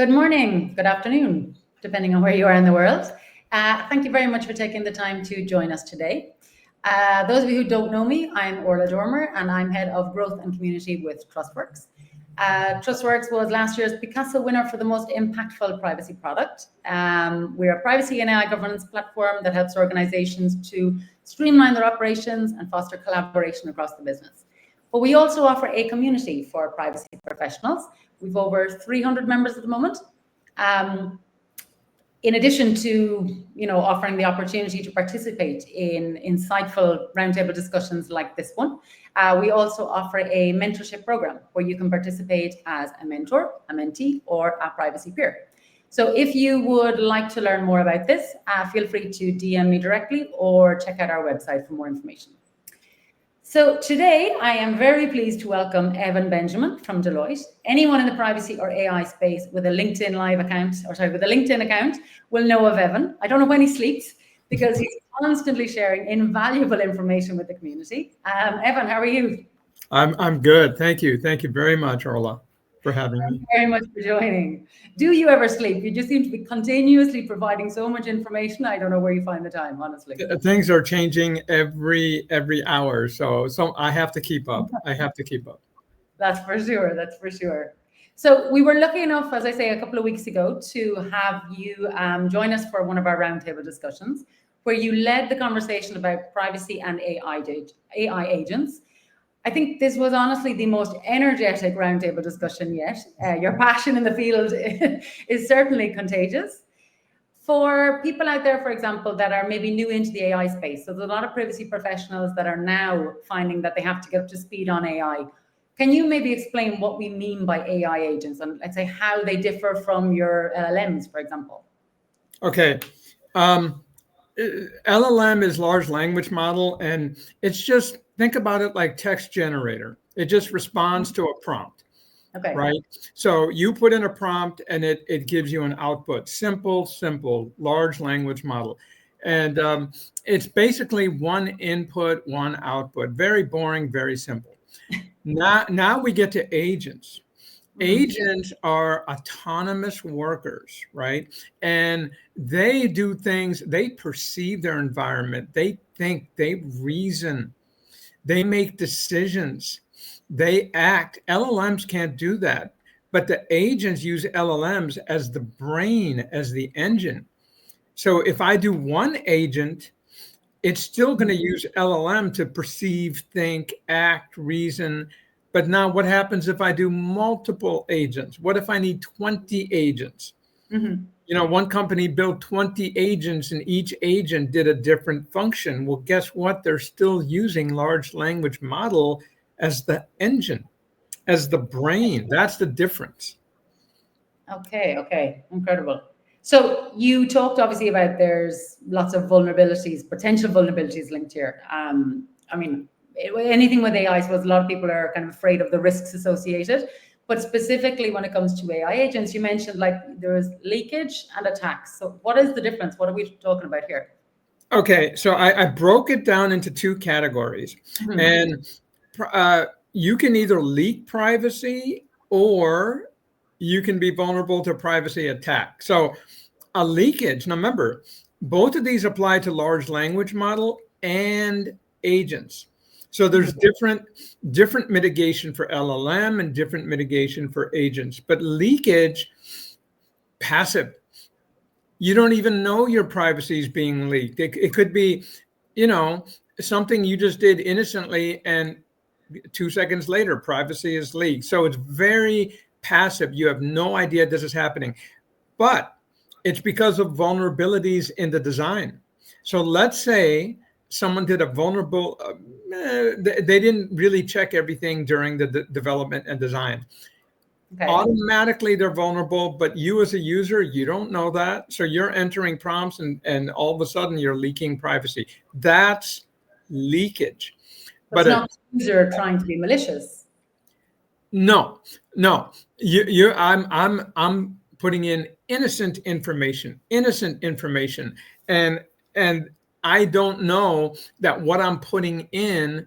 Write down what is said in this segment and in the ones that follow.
Good morning, good afternoon, depending on where you are in the world. Thank you very much for taking the time to join us today. Those of you who don't know me, I'm Orla and I'm Head of Growth and Community with TrustWorks. TrustWorks was last year's Picasso winner for the most impactful privacy product. We're a privacy and AI governance platform that helps organizations to streamline their operations and foster collaboration across the business. But we also offer a community for privacy professionals. We've over 300 members at the moment. In addition to offering the opportunity to participate in insightful roundtable discussions like this one, we also offer a mentorship program where you can participate as a mentor, a mentee, or a privacy peer. So if you would like to learn more about this, feel free to DM me directly or check out our website for more information. So today, I am very pleased to welcome Evan Benjamin from Deloitte. Anyone in the privacy or AI space with a LinkedIn with a LinkedIn account will know of Evan. I don't know when he sleeps because he's constantly sharing invaluable information with the community. Evan, how are you? I'm good. Thank you. Thank you very much, Orla, for having me. Thank you very much for joining. Do you ever sleep? You just seem to be continuously providing so much information. I don't know where you find the time, honestly. Things are changing every hour, so I have to keep up. That's for sure. That's for sure. So we were lucky enough, as I say, a couple of weeks ago to have you join us for one of our roundtable discussions, where you led the conversation about privacy and AI agents. I think this was honestly the most energetic roundtable discussion yet. Your passion in the field is certainly contagious. For people out there, for example, that are maybe new into the AI space, so there's a lot of privacy professionals that are now finding that they have to get up to speed on AI. Can you maybe explain what we mean by AI agents and let's say how they differ from your LLMs, for example? Okay. LLM is large language model, and it's just, think about it like text generator. It just responds to a prompt. Okay. Right? So you put in a prompt and it gives you an output. Simple, large language model. And it's basically one input, one output. Very boring, very simple. Now we get to agents. Agents are autonomous workers, right? And they do things, they perceive their environment, they think, they reason, they make decisions, they act. LLMs can't do that, but the agents use LLMs as the brain, as the engine. So if I do one agent, it's still going to use LLM to perceive, think, act, reason. But now what happens if I do multiple agents? What if I need 20 agents? One company built 20 agents and each agent did a different function. Well, guess what? They're still using large language model as the engine, as the brain. That's the difference. Okay. Incredible. So you talked obviously about there's lots of vulnerabilities, potential vulnerabilities linked here. I mean, anything with AI, I suppose a lot of people are kind of afraid of the risks associated. But specifically when it comes to AI agents, you mentioned like there's leakage and attacks. So what is the difference? What are we talking about here? Okay, so I broke it down into two categories. And you can either leak privacy or you can be vulnerable to privacy attack. So a leakage, now remember, both of these apply to large language model and agents. So there's different mitigation for LLM and different mitigation for agents. But leakage, passive. You don't even know your privacy is being leaked. It could be, something you just did innocently and 2 seconds later, privacy is leaked. So it's very passive. You have no idea this is happening. But it's because of vulnerabilities in the design. So let's say someone did a vulnerable, they didn't really check everything during the development and design. Okay. Automatically they're vulnerable, but you as a user, you don't know that. So you're entering prompts and all of a sudden you're leaking privacy. That's leakage. But it's not the user trying to be malicious. No. I'm putting in innocent information. And I don't know that what I'm putting in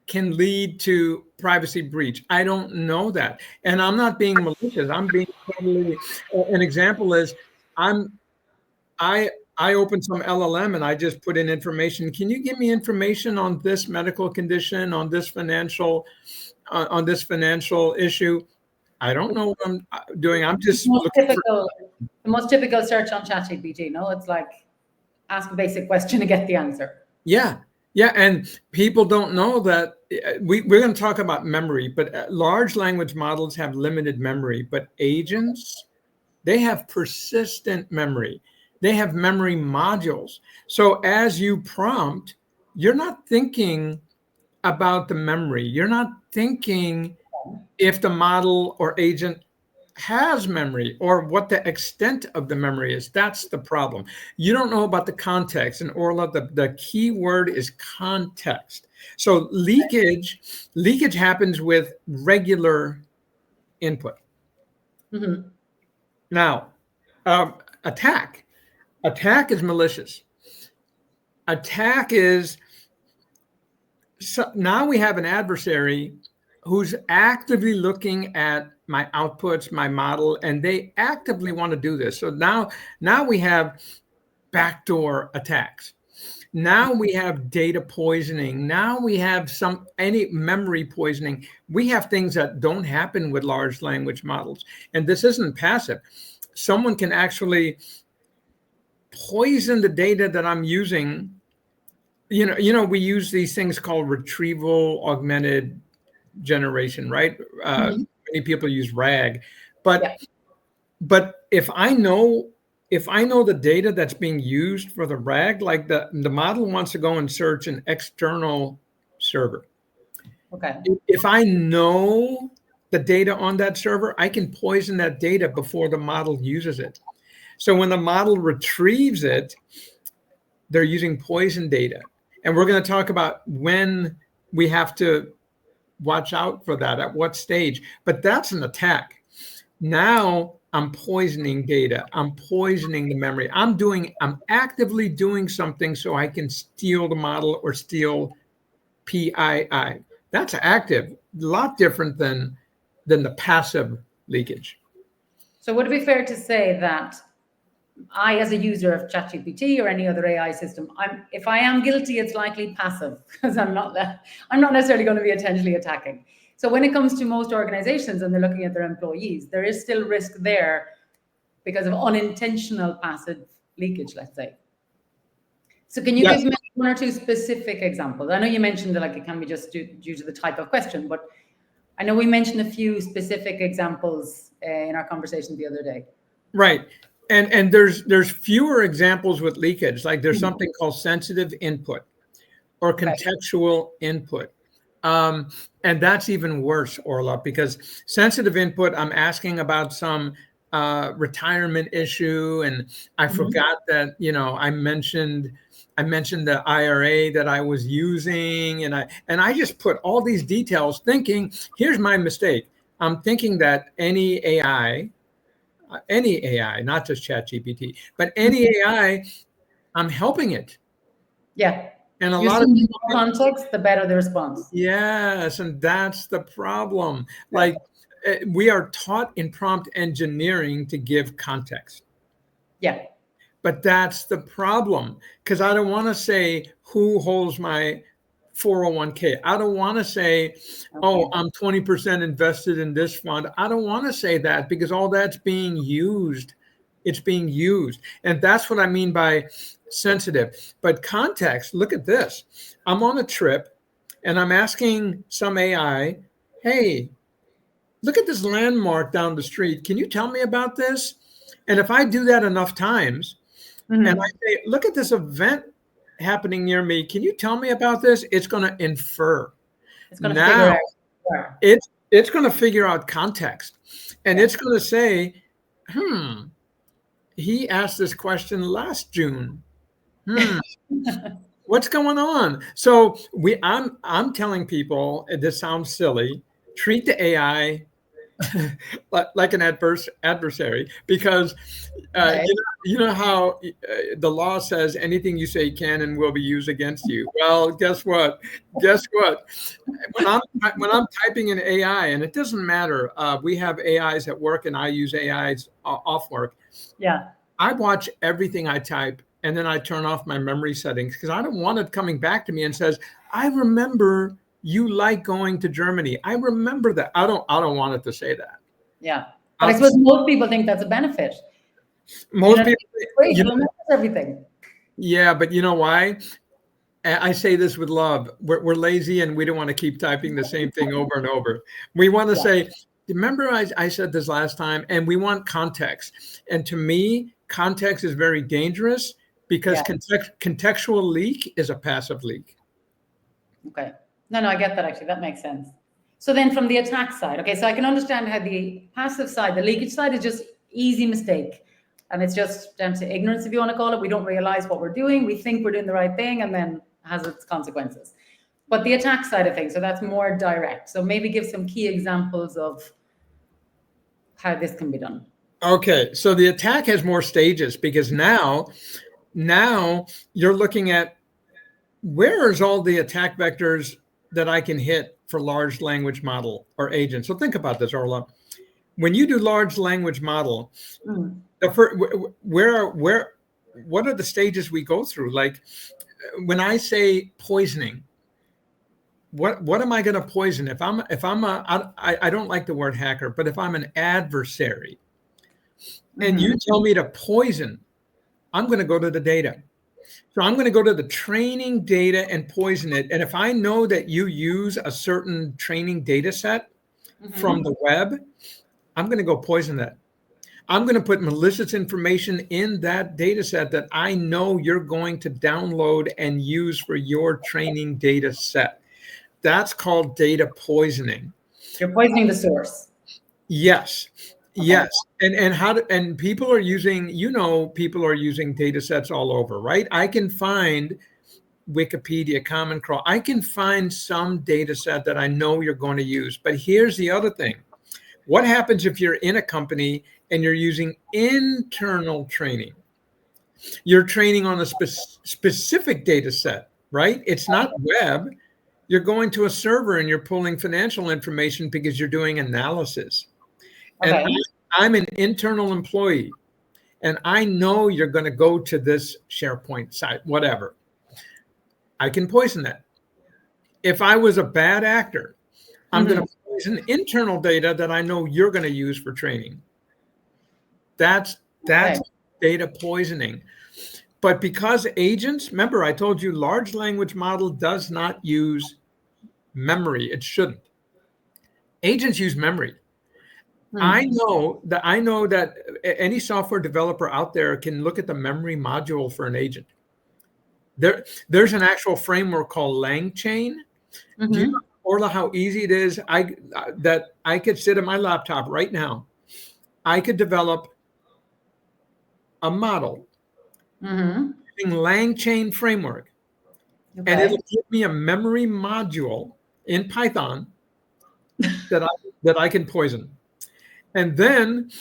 can lead to privacy breach? I don't know that. And I'm not being malicious. I'm being totally, an example is I I opened some LLM and I just put in information. Can you give me information on this medical condition, on this financial issue? I don't know what I'm doing. I'm just looking for. The most typical search on ChatGPT, no? It's like ask a basic question to get the answer. Yeah. Yeah. And people don't know that we're going to talk about memory, but large language models have limited memory, but agents, they have persistent memory. They have memory modules. So as you prompt, you're not thinking about the memory. You're not thinking if the model or agent has memory or what the extent of the memory is. That's the problem. You don't know about the context. And Orla, the key word is context. So leakage happens with regular input. Mm-hmm. Now, attack is malicious. Attack is, so now we have an adversary who's actively looking at my outputs, my model, and they actively want to do this. So now we have backdoor attacks. Now we have data poisoning. Now we have any memory poisoning. We have things that don't happen with large language models. And this isn't passive. Someone can actually poison the data that I'm using. We use these things called retrieval augmented generation, right? Many people use RAG, but if I know the data that's being used for the RAG, like the model wants to go and search an external server. Okay. If I know the data on that server, I can poison that data before the model uses it. So when the model retrieves it, they're using poison data. And we're going to talk about when we have to watch out for that, at what stage. But that's an attack. Now I'm poisoning data. I'm poisoning the memory. I'm actively doing something so I can steal the model or steal PII. That's active, a lot different than the passive leakage. So would it be fair to say that I, as a user of ChatGPT or any other AI system, if I am guilty, it's likely passive because I'm not necessarily going to be intentionally attacking. So when it comes to most organizations and they're looking at their employees, there is still risk there because of unintentional passive leakage, let's say. So can you give me one or two specific examples? I know you mentioned that like it can be just due to the type of question, but I know we mentioned a few specific examples in our conversation the other day. Right. And there's fewer examples with leakage. Like there's something called sensitive input or contextual input. And that's even worse, Orla, because sensitive input, I'm asking about some retirement issue. And I forgot that, I mentioned the IRA that I was using. And I just put all these details thinking, here's my mistake. I'm thinking that any AI, not just ChatGPT, but any AI, I'm helping it. Yeah. And a lot of more context, the better the response. Yes, and that's the problem. Like we are taught in prompt engineering to give context. Yeah. But that's the problem, because I don't want to say who holds my 401k. I don't want to say, oh, I'm 20% invested in this fund. I don't want to say that because all that's being used. It's being used. And that's what I mean by sensitive. But context, look at this. I'm on a trip and I'm asking some AI, hey, look at this landmark down the street. Can you tell me about this? And if I do that enough times, and I say, look at this event happening near me. Can you tell me about this? It's going to infer. It's going to figure out. Yeah. It's going to figure out context. And it's going to say, he asked this question last June. What's going on? So I'm telling people, this sounds silly, treat the AI like an adversary, because Okay. you know how the law says anything you say can and will be used against you. Well, guess what? Guess what? When I'm typing in AI, and it doesn't matter, we have AIs at work, and I use AIs off work. Yeah. I watch everything I type, and then I turn off my memory settings because I don't want it coming back to me and says, "I remember you like going to Germany. I remember that." I don't want it to say that. Yeah. But I suppose most people think that's a benefit. You Most know, people, it's great. you It know, remembers everything. yeah, but you know why? I say this with love. We're lazy and we don't want to keep typing the same thing over and over. We want to Yeah. say, remember I said this last time, and we want context. And to me, context is very dangerous because Yeah. contextual leak is a passive leak. Okay. No, I get that actually. That makes sense. So then from the attack side, okay, so I can understand how the passive side, the leakage side is just easy mistake. And it's just down to ignorance, if you want to call it. We don't realize what we're doing. We think we're doing the right thing and then has its consequences. But the attack side of things, so that's more direct. So maybe give some key examples of how this can be done. Okay, so the attack has more stages because now you're looking at where is all the attack vectors that I can hit for large language model or agent. So think about this, Orla. When you do large language model, Mm. the first, what are the stages we go through? Like when I say poisoning, what am I going to poison? If I don't like the word hacker, but if I'm an adversary and you tell me to poison, I'm going to go to the data. So I'm going to go to the training data and poison it. And if I know that you use a certain training data set from the web, I'm going to go poison that. I'm going to put malicious information in that data set that I know you're going to download and use for your training data set. That's called data poisoning. You're poisoning the source. Yes. Okay. Yes. And people are using, people are using data sets all over, right? I can find Wikipedia, Common Crawl. I can find some data set that I know you're going to use. But here's the other thing. What happens if you're in a company and you're using internal training? You're training on a specific data set, right? It's not web. You're going to a server and you're pulling financial information because you're doing analysis. Okay. And I'm an internal employee, and I know you're going to go to this SharePoint site, whatever. I can poison that. If I was a bad actor, I'm going to poison internal data that I know you're going to use for training. That's data poisoning. But because agents, remember I told you large language model does not use memory. It shouldn't. Agents use memory. I know that any software developer out there can look at the memory module for an agent. There's an actual framework called LangChain. Do you know, Orla, how easy it is? That I could sit at my laptop right now. I could develop a model using LangChain framework, and it'll give me a memory module in Python that I can poison. And then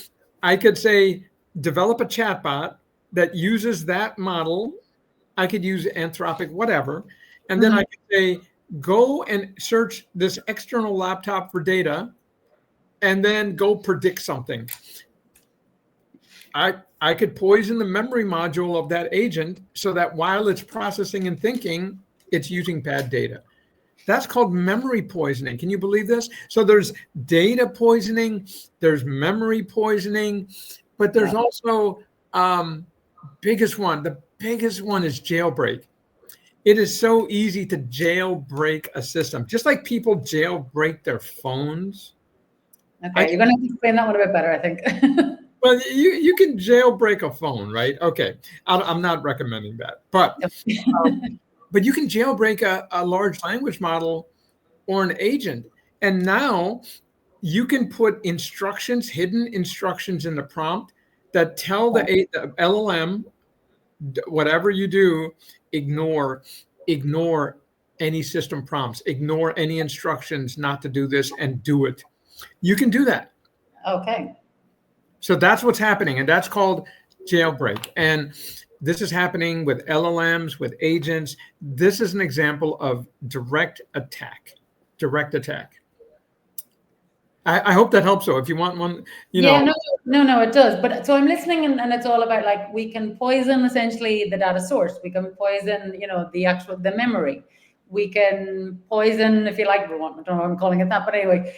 I could say, develop a chatbot that uses that model. I could use Anthropic, whatever. And then I could say, go and search this external laptop for data and then go predict something. I could poison the memory module of that agent so that while it's processing and thinking, it's using bad data. That's called memory poisoning. Can you believe this? So there's data poisoning, there's memory poisoning, but there's also the biggest one is jailbreak. It is so easy to jailbreak a system, just like people jailbreak their phones. Okay, you're going to explain that one a bit better, I think. Well, you can jailbreak a phone, right? Okay, I'm not recommending that, but but you can jailbreak a large language model or an agent. And now you can put instructions, hidden instructions in the prompt that tell the LLM, whatever you do, ignore any system prompts, ignore any instructions not to do this and do it. You can do that. Okay. So that's what's happening, and that's called jailbreak. And this is happening with LLMs, with agents. This is an example of direct attack. Direct attack. I hope that helps. So if you want one, Yeah, no, it does. But so I'm listening, and it's all about, like, we can poison essentially the data source. We can poison, the memory. We can poison, if you like, I don't know why I'm calling it that, but anyway,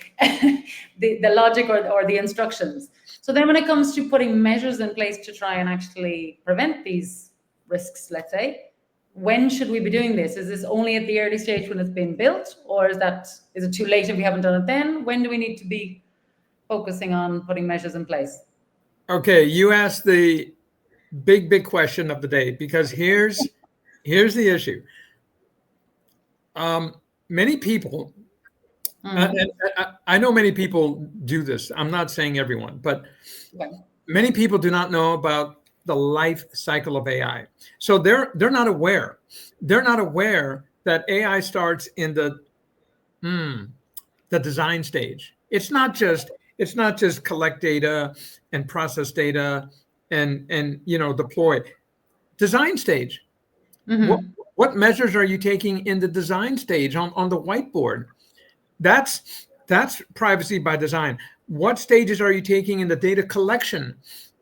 the logic or the instructions. So then when it comes to putting measures in place to try and actually prevent these risks, let's say, when should we be doing this? Is this only at the early stage when it's been built, or is it too late if we haven't done it then? When do we need to be focusing on putting measures in place? Okay, you asked the big question of the day, because here's the issue. Many people, I know many people do this. I'm not saying everyone, but many people do not know about the life cycle of AI. So they're not aware. They're not aware that AI starts in the design stage. It's not just collect data and process data and deploy. Design stage. What measures are you taking in the design stage on the whiteboard? That's privacy by design. What stages are you taking in the data collection?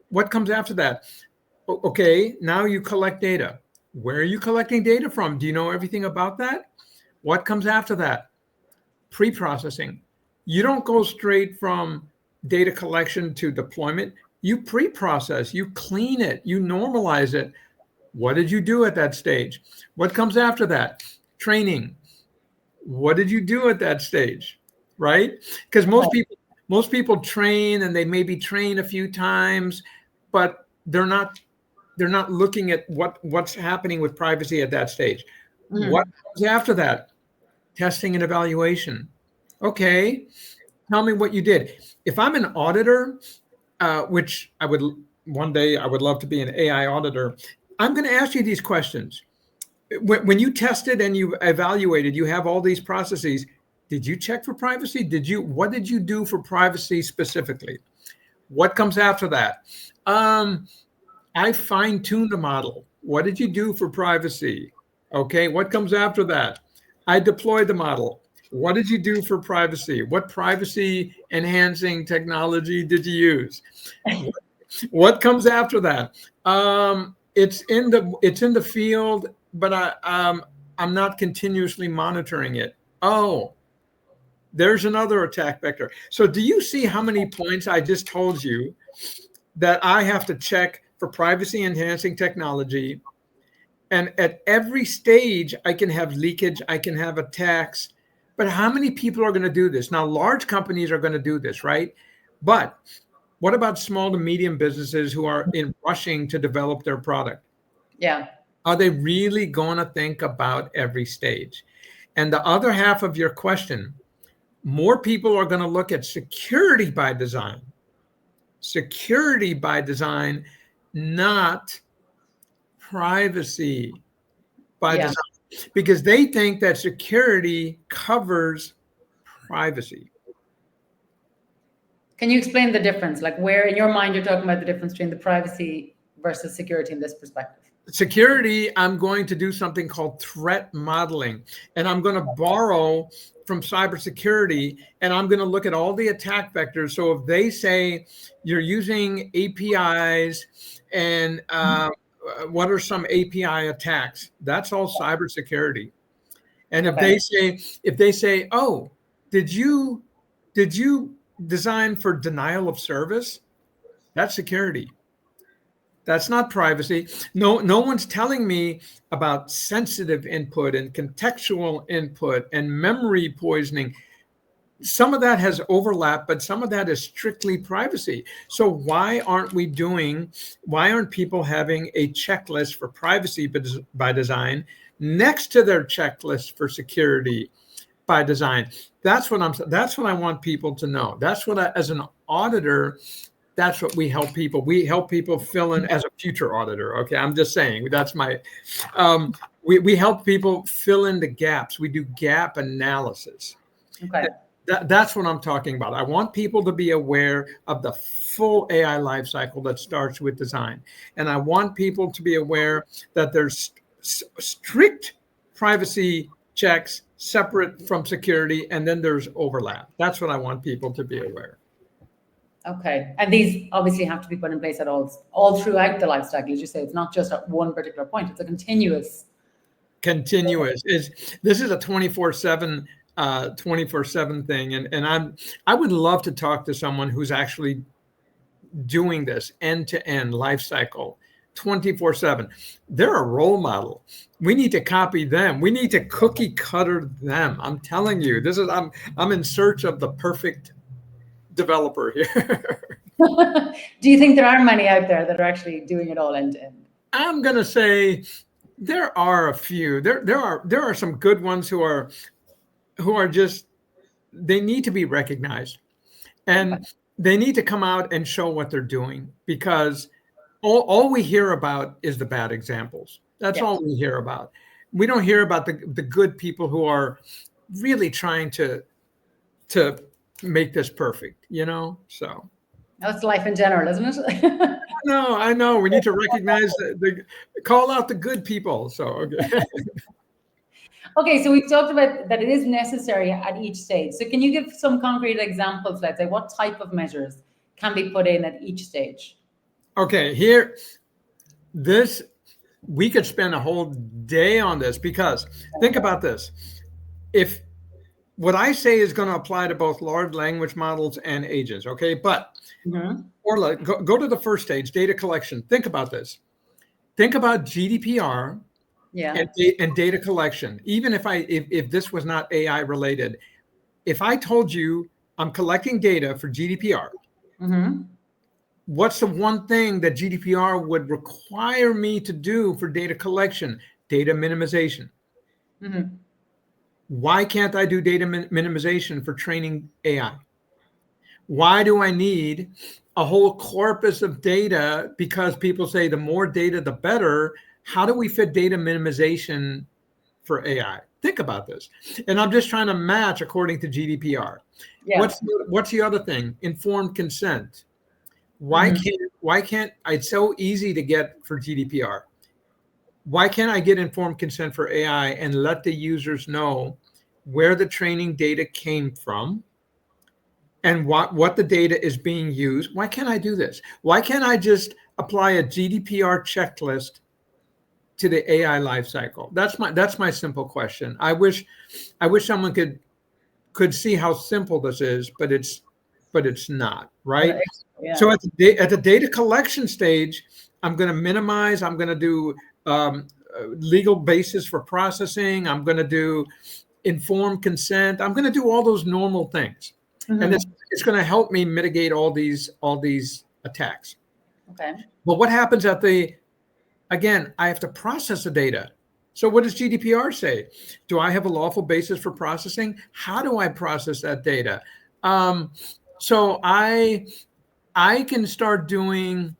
What comes after that? Okay, now you collect data. Where are you collecting data from? Do you know everything about that? What comes after that? Pre-processing. You don't go straight from data collection to deployment. You pre-process, you clean it, you normalize it. What did you do at that stage? What comes after that? Training. What did you do at that stage? Right? Because most people train, and they maybe train a few times, but they're not looking at what's happening with privacy at that stage. What comes after that? Testing and evaluation. Okay, tell me what you did. If I'm an auditor, which one day I would love to be an AI auditor, I'm going to ask you these questions. When you tested and you evaluated, you have all these processes. Did you check for privacy? What did you do for privacy specifically? What comes after that? I fine-tuned the model. What did you do for privacy? Okay, what comes after that? I deployed the model. What did you do for privacy? What privacy enhancing technology did you use? What comes after that? It's in the field, but I'm not continuously monitoring it. Oh, there's another attack vector. So do you see how many points I just told you that I have to check for privacy enhancing technology? And at every stage, I can have leakage, I can have attacks. But how many people are going to do this? Now, large companies are going to do this, right? But what about small to medium businesses who are rushing to develop their product? Yeah. Are they really going to think about every stage? And the other half of your question, more people are going to look at security by design. Security by design, not privacy by design, because they think that security covers privacy. Can you explain the difference? Like, where in your mind you're talking about the difference between the privacy versus security in this perspective? Security, I'm going to do something called threat modeling, and I'm going to borrow from cybersecurity, and I'm going to look at all the attack vectors. So if they say you're using APIs and what are some API attacks? That's all cybersecurity. And if they say, oh, did you design for denial of service? That's security. That's not privacy. No one's telling me about sensitive input and contextual input and memory poisoning. Some of that has overlap, but some of that is strictly privacy. So why aren't people having a checklist for privacy by design next to their checklist for security by design? That's what I want people to know. That's what as an auditor, that's what we help people. We help people fill in as a future auditor. Okay, I'm just saying that's my. We help people fill in the gaps. We do gap analysis. Okay. That's what I'm talking about. I want people to be aware of the full AI lifecycle that starts with design. And I want people to be aware that there's strict privacy checks separate from security, and then there's overlap. That's what I want people to be aware. Okay, and these obviously have to be put in place at all throughout the life cycle, as you say. It's not just at one particular point; it's a continuous. This is a 24/7 24/7 thing, and I would love to talk to someone who's actually doing this end-to-end life cycle 24/7. They're a role model. We need to copy them. We need to cookie cutter them. I'm telling you, I'm in search of the perfect developer here. Do you think there are many out there that are actually doing it all end to end? I'm going to say there are a few. There are some good ones who are just, they need to be recognized, and they need to come out and show what they're doing, because all we hear about is the bad examples. That's all we hear about. We don't hear about the good people who are really trying to make this perfect, so. That's life in general, isn't it? I know. We need to recognize call out the good people. So, okay. Okay, so we've talked about that it is necessary at each stage. So can you give some concrete examples, let's say, what type of measures can be put in at each stage? Okay, we could spend a whole day on this, because think about this. If what I say is going to apply to both large language models and agents, okay? But Orla, go to the first stage, data collection. Think about this. Think about GDPR and data collection. Even if this was not AI related, if I told you I'm collecting data for GDPR, what's the one thing that GDPR would require me to do for data collection? Data minimization. Why can't I do data minimization for training AI? Why do I need a whole corpus of data? Because people say the more data, the better. How do we fit data minimization for AI? Think about this. And I'm just trying to match according to GDPR. What's the other thing? Informed consent. Why can't it's so easy to get for GDPR? Why can't I get informed consent for AI and let the users know where the training data came from and what the data is being used? Why can't I do this? Why can't I just apply a GDPR checklist to the AI lifecycle? That's my simple question. I wish someone could see how simple this is, but it's not, right? So at the data collection stage, I'm going to minimize. I'm going to do legal basis for processing. I'm going to do informed consent. I'm going to do all those normal things, and it's going to help me mitigate all these attacks. Okay. But what happens again, I have to process the data. So what does GDPR say? Do I have a lawful basis for processing? How do I process that data? So I can start doing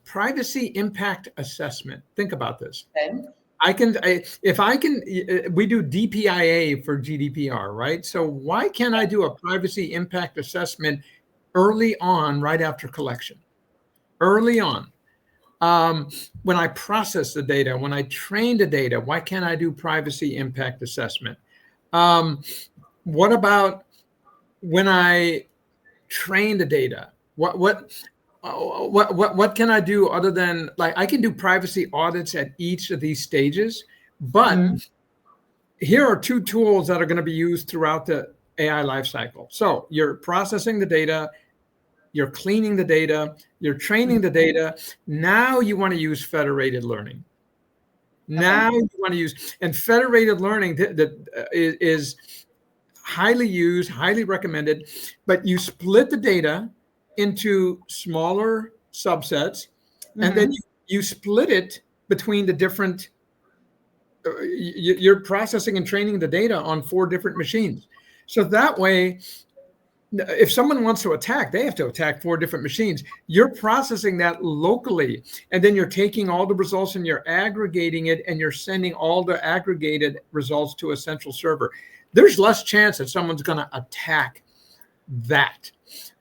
privacy impact assessment. Think about this. Okay. We do DPIA for GDPR, right? So why can't I do a privacy impact assessment early on, right after collection? Early on. When I process the data, when I train the data, why can't I do privacy impact assessment? What about when I train the data? What can I do other than, like, I can do privacy audits at each of these stages, but here are two tools that are going to be used throughout the AI lifecycle. So you're processing the data, you're cleaning the data, you're training the data. Now you want to use federated learning. Now you want to use, and federated learning that is highly used, highly recommended, but you split the data into smaller subsets, and then you split it between the different, you're processing and training the data on 4 different machines. So that way, if someone wants to attack, they have to attack 4 different machines. You're processing that locally, and then you're taking all the results and you're aggregating it, and you're sending all the aggregated results to a central server. There's less chance that someone's going to attack that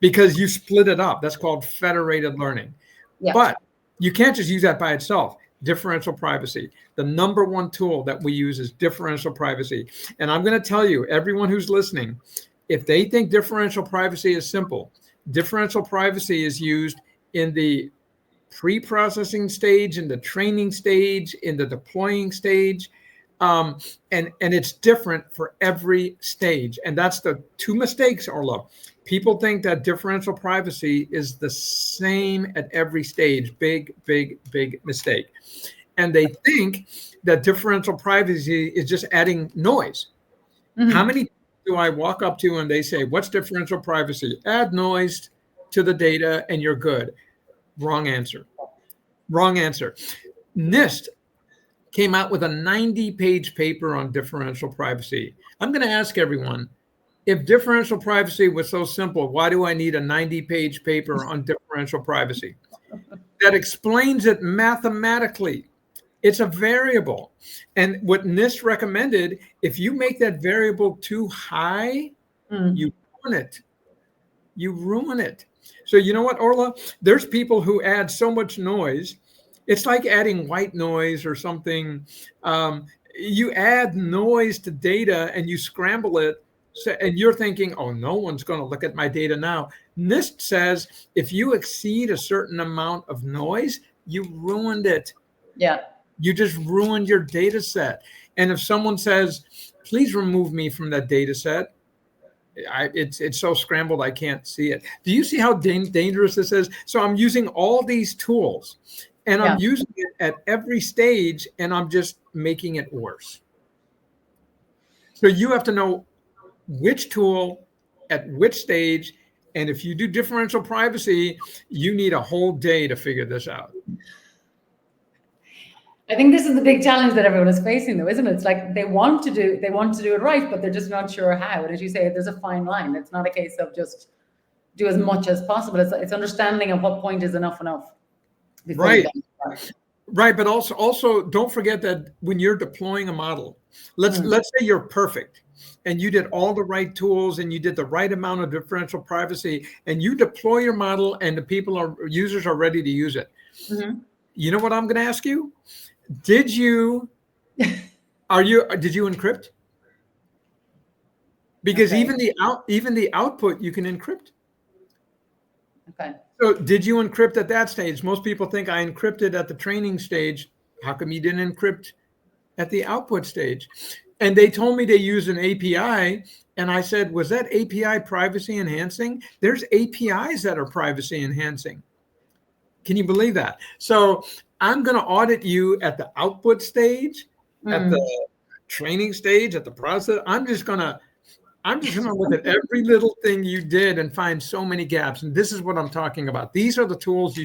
because you split it up. That's called federated learning. Yeah. But you can't just use that by itself. Differential privacy. The number one tool that we use is differential privacy. And I'm going to tell you, everyone who's listening, if they think differential privacy is simple, differential privacy is used in the pre-processing stage, in the training stage, in the deploying stage. And it's different for every stage. And that's the 2 mistakes, Orla. People think that differential privacy is the same at every stage. Big, big, big mistake. And they think that differential privacy is just adding noise. Mm-hmm. How many do I walk up to and they say, what's differential privacy? Add noise to the data and you're good. Wrong answer. Wrong answer. NIST came out with a 90-page paper on differential privacy. I'm going to ask everyone, if differential privacy was so simple, why do I need a 90-page paper on differential privacy? That explains it mathematically. It's a variable. And what NIST recommended, if you make that variable too high, you ruin it. You ruin it. So you know what, Orla? There's people who add so much noise. It's like adding white noise or something. You add noise to data and you scramble it. And you're thinking, oh, no one's going to look at my data now. NIST says if you exceed a certain amount of noise, you ruined it. Yeah. You just ruined your data set. And if someone says, please remove me from that data set, it's so scrambled, I can't see it. Do you see how dangerous this is? So I'm using all these tools and I'm using it at every stage and I'm just making it worse. So you have to know which tool at which stage. And if you do differential privacy, you need a whole day to figure this out. I think this is the big challenge that everyone is facing, though, isn't it? It's like they want to do it right, but they're just not sure how. And as you say, there's a fine line. It's not a case of just do as much as possible. It's understanding of what point is enough. Right. Right. But also don't forget that when you're deploying a model, let's say you're perfect and you did all the right tools and you did the right amount of differential privacy and you deploy your model and the users are ready to use it. Mm-hmm. You know what I'm going to ask you? Did you encrypt? Because even the output you can encrypt. Okay. So did you encrypt at that stage? Most people think I encrypted at the training stage. How come you didn't encrypt at the output stage? And they told me they used an API. And I said, was that API privacy enhancing? There's APIs that are privacy enhancing. Can you believe that? So I'm going to audit you at the output stage, at the training stage, at the process. I'm just going to look at every little thing you did and find so many gaps. And this is what I'm talking about. These are the tools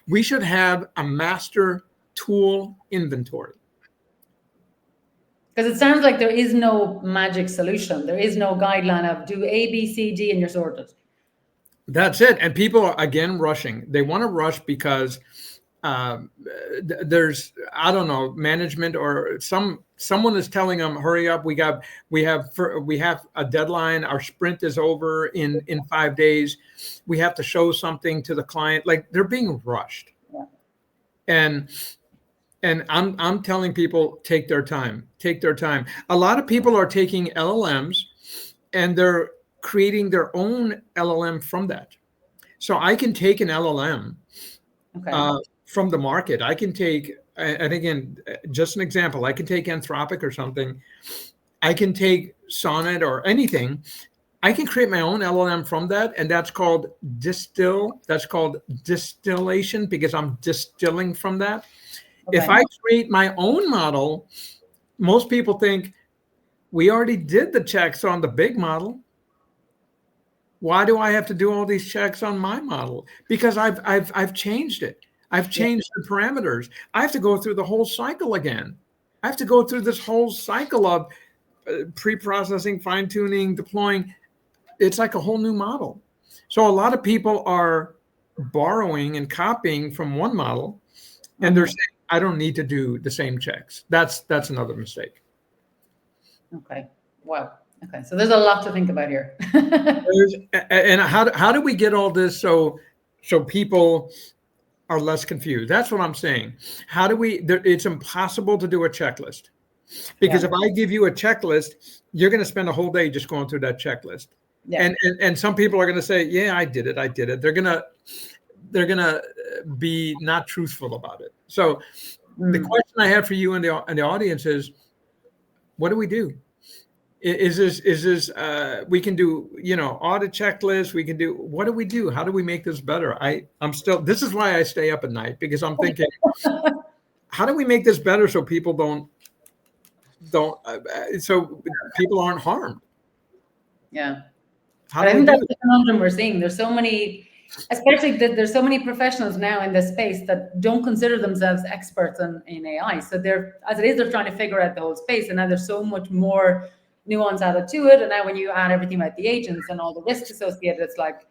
we should have a master tool inventory. Because it sounds like there is no magic solution. There is no guideline of do A, B, C, D, and you're sorted. That's it. And people are, again, rushing. They want to rush because there's, I don't know, management or someone is telling them, hurry up. We have a deadline. Our sprint is over in 5 days. We have to show something to the client. Like they're being rushed. Yeah. And I'm telling people, take their time. A lot of people are taking LLMs and they're creating their own LLM from that. So I can take an LLM from the market. I can take, and again, just an example, I can take Anthropic or something. I can take Sonnet or anything. I can create my own LLM from that. And that's called distill. That's called distillation because I'm distilling from that. Okay. If I create my own model, most people think we already did the checks on the big model. Why do I have to do all these checks on my model? Because I've changed it. I've changed the parameters. I have to go through the whole cycle again. I have to go through this whole cycle of pre-processing, fine-tuning, deploying. it's like a whole new model. So a lot of people are borrowing and copying from one model, and they're saying, I don't need to do the same checks. That's another mistake. Okay. Wow. Okay. So there's a lot to think about here. And how do we get all this so people are less confused? That's what I'm saying. How do we? It's impossible to do a checklist, because if I give you a checklist, you're going to spend a whole day just going through that checklist. Yeah. And some people are going to say, yeah, I did it. They're gonna be not truthful about it. So the question I have for you and the audience is, what do we do? Is this we can do, audit checklists, we can do, what do we do? How do we make this better? I'm still, this is why I stay up at night, because I'm thinking, how do we make this better so people so people aren't harmed? Yeah. I think that's the conundrum we're seeing. There's so many, especially there's so many professionals now in this space that don't consider themselves experts in AI. So they're trying to figure out the whole space, and now there's so much more nuance added to it. And now when you add everything about the agents and all the risks associated, it's like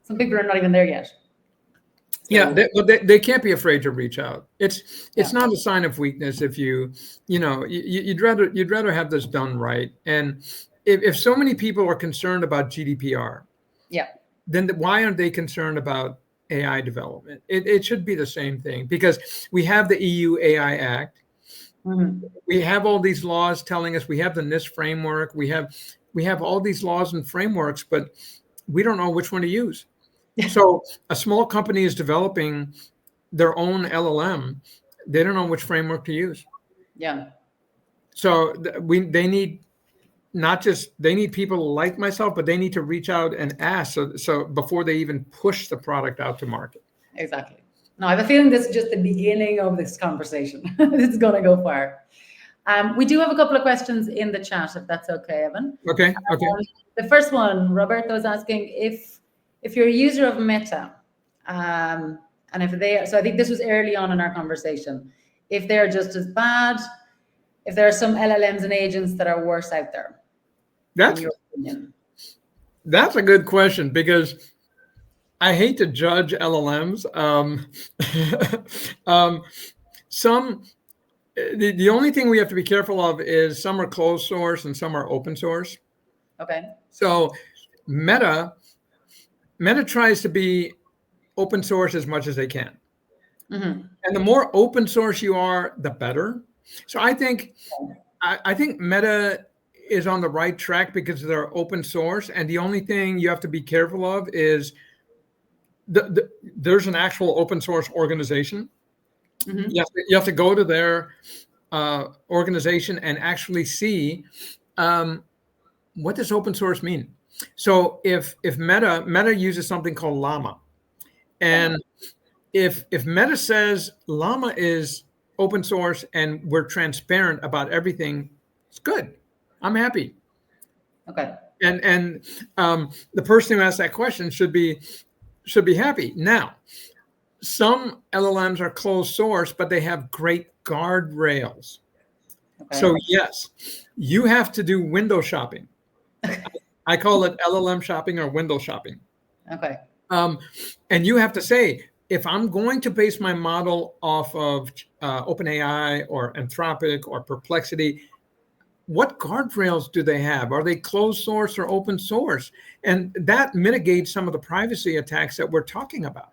some people are not even there yet. So, yeah, they can't be afraid to reach out. It's not a sign of weakness if you'd rather have this done right. And if so many people are concerned about GDPR, then why aren't they concerned about AI development? It should be the same thing, because we have the EU AI Act. We have all these laws telling us, we have the NIST framework. We have all these laws and frameworks, but we don't know which one to use. So a small company is developing their own LLM. They don't know which framework to use. Yeah. So they need people like myself, but they need to reach out and ask so before they even push the product out to market. Exactly. No, I have a feeling this is just the beginning of this conversation. It's going to go far. We do have a couple of questions in the chat, if that's okay, Evan. Okay. The first one, Roberto is asking if you're a user of Meta, and so I think this was early on in our conversation, if they're just as bad, if there are some LLMs and agents that are worse out there. That's, in your opinion. That's a good question, because I hate to judge LLMs. The only thing we have to be careful of is some are closed source and some are open source. Okay. So Meta tries to be open source as much as they can. And the more open source you are, the better. So I think Meta is on the right track because they're open source. And the only thing you have to be careful of is there's an actual open source organization. You have to go to their organization and actually see what does open source mean. So if Meta uses something called Llama, and if Meta says Llama is open source and we're transparent about everything, it's good. I'm happy. Okay. And the person who asked that question should be happy. Now, some LLMs are closed source, but they have great guardrails. Okay. So yes, you have to do window shopping. I call it LLM shopping or window shopping. Okay. And you have to say, if I'm going to base my model off of OpenAI or Anthropic or Perplexity, what guardrails do they have? Are they closed source or open source? And that mitigates some of the privacy attacks that we're talking about.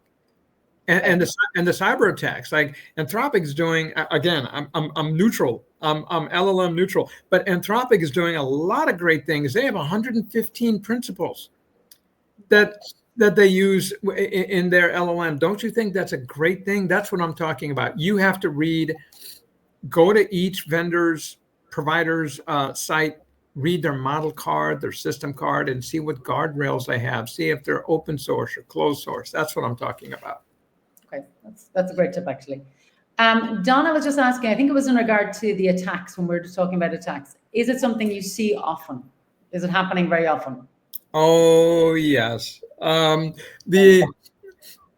And the cyber attacks, like Anthropic is doing, again, I'm neutral, I'm LLM neutral, but Anthropic is doing a lot of great things. They have 115 principles that they use in their LLM. Don't you think that's a great thing? That's what I'm talking about. You have to go to each provider's site, read their model card, their system card, and see what guardrails they have. See if they're open source or closed source. That's what I'm talking about. Okay, that's a great tip, actually. Donna was just asking, I think it was in regard to the attacks, when we were just talking about attacks. Is it something you see often? Is it happening very often? Oh, yes. The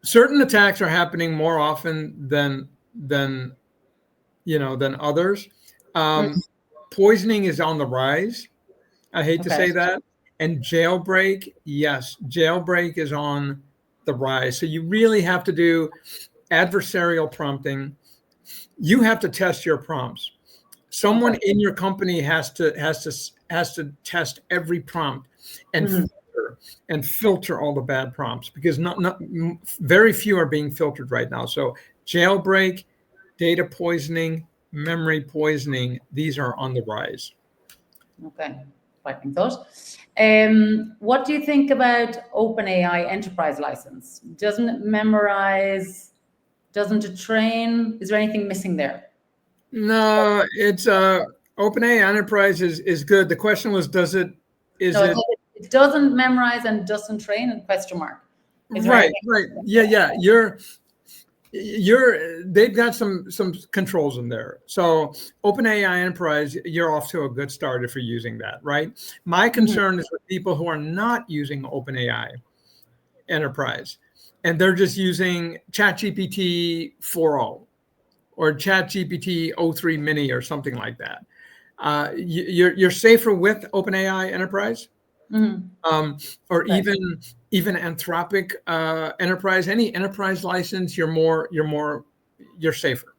certain attacks are happening more often than others. Poisoning is on the rise. I hate to say that. And jailbreak, yes, jailbreak is on the rise. So you really have to do adversarial prompting. You have to test your prompts. Someone in your company has to test every prompt and filter all the bad prompts, because not very few are being filtered right now. So jailbreak, data poisoning, memory poisoning, these are on the rise. Okay, lightning thought. What do you think about OpenAI enterprise license? Doesn't it memorize? Doesn't it train? Is there anything missing there? No, it's OpenAI Enterprise is good. The question was, It doesn't memorize and doesn't train, and question mark. Right. Yeah. They've got some controls in there. So OpenAI Enterprise, you're off to a good start if you're using that, right? My concern is with people who are not using OpenAI Enterprise, and they're just using ChatGPT 4.0 or ChatGPT 03 Mini or something like that. You're safer with OpenAI Enterprise, or even Anthropic Enterprise. Any enterprise license, you're safer,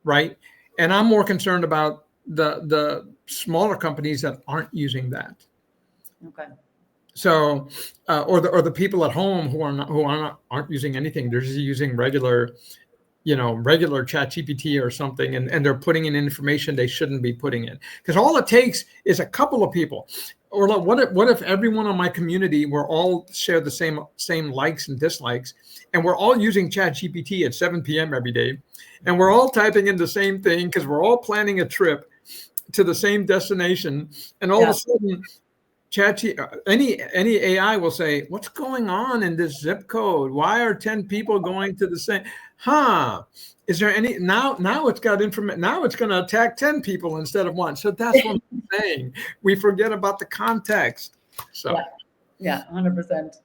right? And I'm more concerned about the smaller companies that aren't using that. Okay. So, or the people at home who aren't using anything. They're just using regular ChatGPT or something, and they're putting in information they shouldn't be putting in. Because all it takes is a couple of people. Or what if everyone on my community were all share the same likes and dislikes, and we're all using ChatGPT at 7 p.m. every day, and we're all typing in the same thing because we're all planning a trip to the same destination, and all of a sudden, any AI will say, "What's going on in this zip code? Why are 10 people going to the same? Is there any now it's got information. Now it's going to attack 10 people instead of one." So that's what I'm saying. We forget about the context. So yeah, 100%.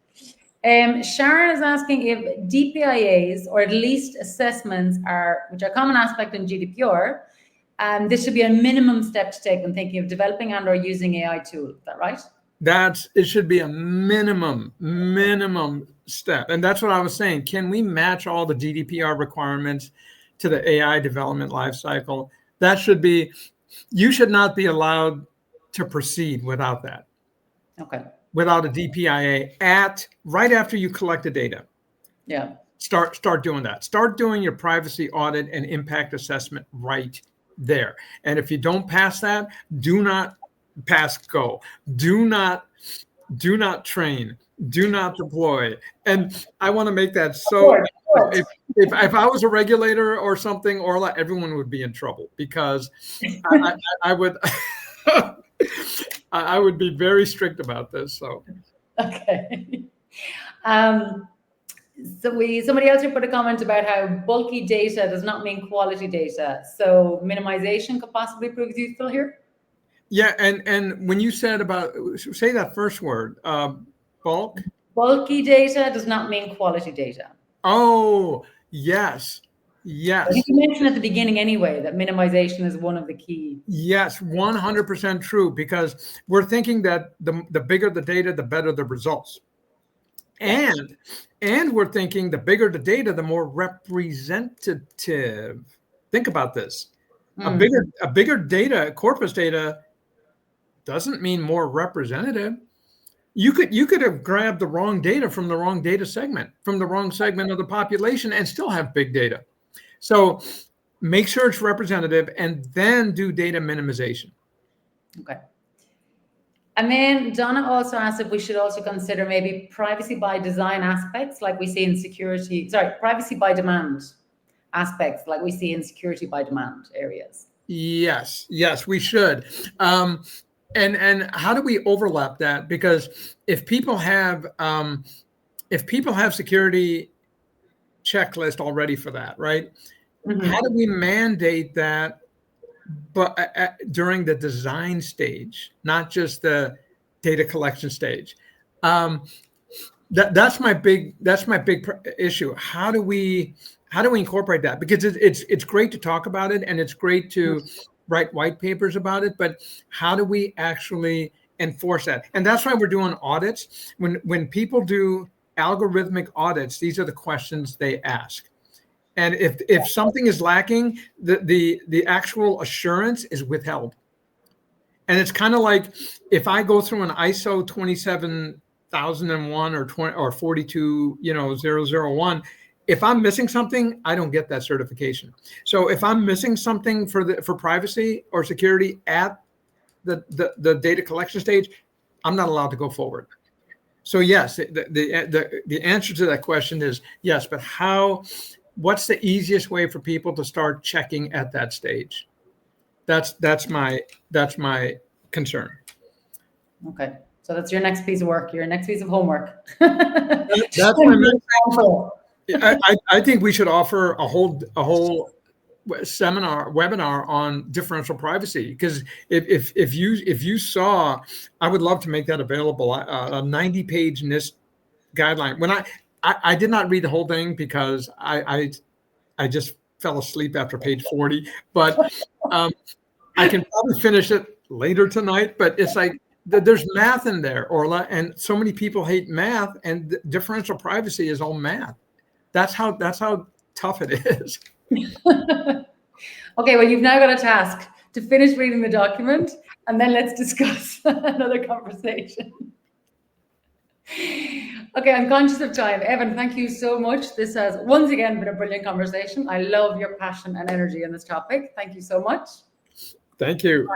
Sharon is asking if DPIAs, or at least assessments, which are a common aspect in GDPR, this should be a minimum step to take when thinking of developing and or using AI tool. Is that right? It should be a minimum step. And that's what I was saying. Can we match all the GDPR requirements to the AI development lifecycle? You should not be allowed to proceed without that. Okay. Without a DPIA right after you collect the data. Yeah. Start doing that. Start doing your privacy audit and impact assessment right there. And if you don't pass that, do not pass go. Do not train. Do not deploy. And I want to make that so. If I was a regulator or something, Orla, everyone would be in trouble, because I would I would be very strict about this. So okay. Somebody else here put a comment about how bulky data does not mean quality data. So minimization could possibly prove useful here. Yeah, and when you said say that first word, bulk. Bulky data does not mean quality data. Oh, yes. I think you mentioned at the beginning anyway that minimization is one of the key. Yes, 100% true, because we're thinking that the bigger the data, the better the results. And we're thinking the bigger the data, the more representative. Think about this. A bigger data, corpus data, doesn't mean more representative. You could have grabbed the wrong data from the wrong data segment, from the wrong segment of the population, and still have big data. So make sure it's representative, and then do data minimization. Okay. And then Donna also asked if we should also consider maybe privacy by design aspects like we see in privacy by demand aspects like we see in security by demand areas. Yes, we should. And how do we overlap that? Because if people have security checklist already for that, right? How do we mandate that, but during the design stage, not just the data collection stage? That's my big issue. How do we incorporate that? Because it's great to talk about it, and it's great to write white papers about it, but how do we actually enforce that. And that's why we're doing audits. When people do algorithmic audits, these are the questions they ask. And if something is lacking, the actual assurance is withheld. And it's kind of like if I go through an ISO 27001 or 42001, if I'm missing something, I don't get that certification. So if I'm missing something for privacy or security at the data collection stage, I'm not allowed to go forward. So yes, the answer to that question is yes, but what's the easiest way for people to start checking at that stage? That's my concern. Okay, so that's your next piece of work, your next piece of homework. That's my I think we should offer a whole webinar on differential privacy, because if you saw, I would love to make that available, a 90-page NIST guideline. When I did not read the whole thing because I just fell asleep after page 40, but I can probably finish it later tonight. But it's like there's math in there, Orla, and so many people hate math, and differential privacy is all math. That's how tough it is. Okay, well, you've now got a task to finish reading the document, and then let's discuss another conversation. Okay, I'm conscious of time. Evan, thank you so much. This has once again been a brilliant conversation. I love your passion and energy on this topic. Thank you so much. Thank you.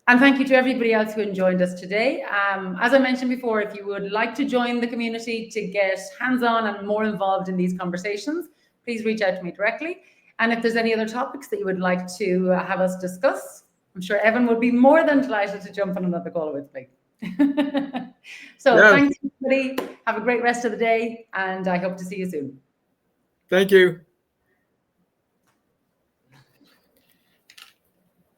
And thank you to everybody else who joined us today. As I mentioned before, if you would like to join the community to get hands-on and more involved in these conversations, please reach out to me directly. And if there's any other topics that you would like to have us discuss, I'm sure Evan would be more than delighted to jump on another call with me. So yes. Thanks, everybody. Have a great rest of the day, and I hope to see you soon. Thank you.